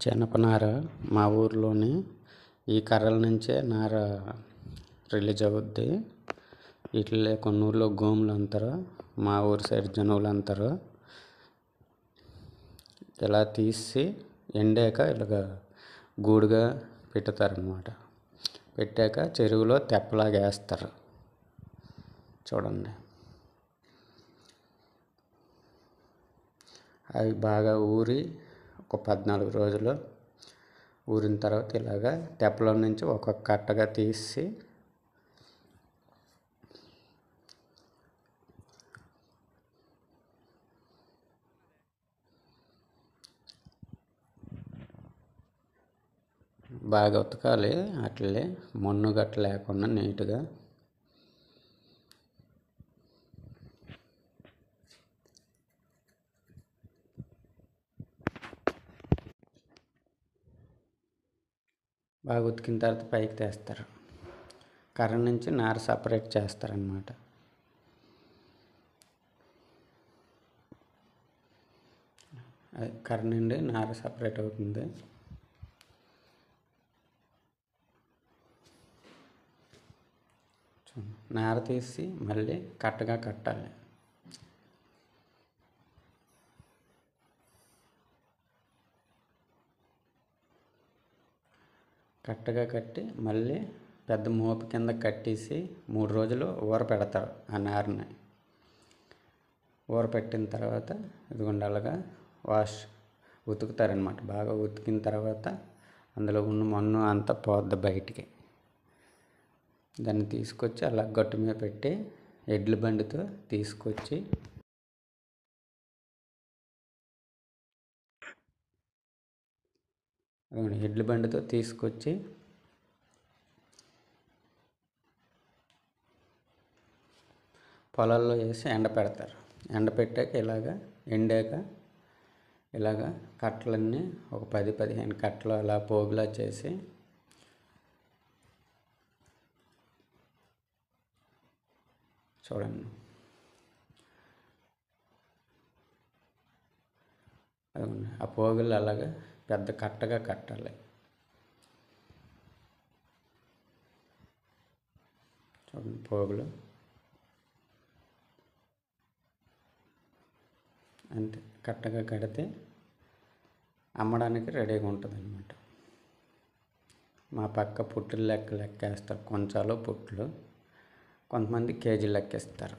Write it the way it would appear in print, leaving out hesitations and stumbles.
జనపనార మా ఊర్లోని ఈ కర్రల నుంచే నార రిలీజ్ అవుద్ది. వీటిల్లో కొన్ని ఊర్లో గోములు అంటారు, మా ఊరి సైడ్ జనువులు అంటారు. ఇలా తీసి ఎండాక ఇలాగ గూడుగా పెట్టుతారనమాట. పెట్టాక చెరువులో తెప్పలాగా వేస్తారు. చూడండి, అవి బాగా ఊరి ఒక 14 రోజులు ఊరిన తర్వాత ఇలాగా తెప్పలో నుంచి ఒక్కొక్క కట్టగా తీసి బాగా ఉతకాలి. అట్లే మొన్ను గట్ట లేకుండా నీట్గా. బాగా ఉతికిన తర్వాత పైకి తీస్తారు. కర్ర నుంచి నార సపరేట్ చేస్తారనమాట. కర్ర నుండి నార సపరేట్ అవుతుంది. నార తీసి మళ్ళీ కట్టగా కట్టాలి. కట్టగా కట్టి మళ్ళీ పెద్ద మోపు కింద కట్టేసి 3 రోజులు ఊర పెడతారు. ఆ నారని ఊర పెట్టిన తర్వాత ఇదిగోండి అలాగా ఉతుకుతారనమాట. బాగా ఉతికిన తర్వాత అందులో ఉన్న మన్ను అంతా పోద్ది బయటికి. దాన్ని తీసుకొచ్చి అలా గట్టు మీద పెట్టి ఎడ్ల బండితో తీసుకొచ్చి ఎడ్ల బండితో తీసుకొచ్చి పొలాల్లో వేసి ఎండపెడతారు. ఎండపెట్టాక ఎండాక ఇలాగా కట్టలన్నీ ఒక 10-15 కట్టలు అలా పోగులా చేసి చూడండి. ఆ పోగులు అలాగా పెద్ద కట్టగా కట్టాలి. చూడండి, పోగులు అంతే కట్టగా కడితే అమ్మడానికి రెడీగా ఉంటుంది అన్నమాట. మా పక్క పుట్టులు లెక్కేస్తారు. కొంచాలు పుట్లు, కొంతమంది కేజీ లెక్కిస్తారు.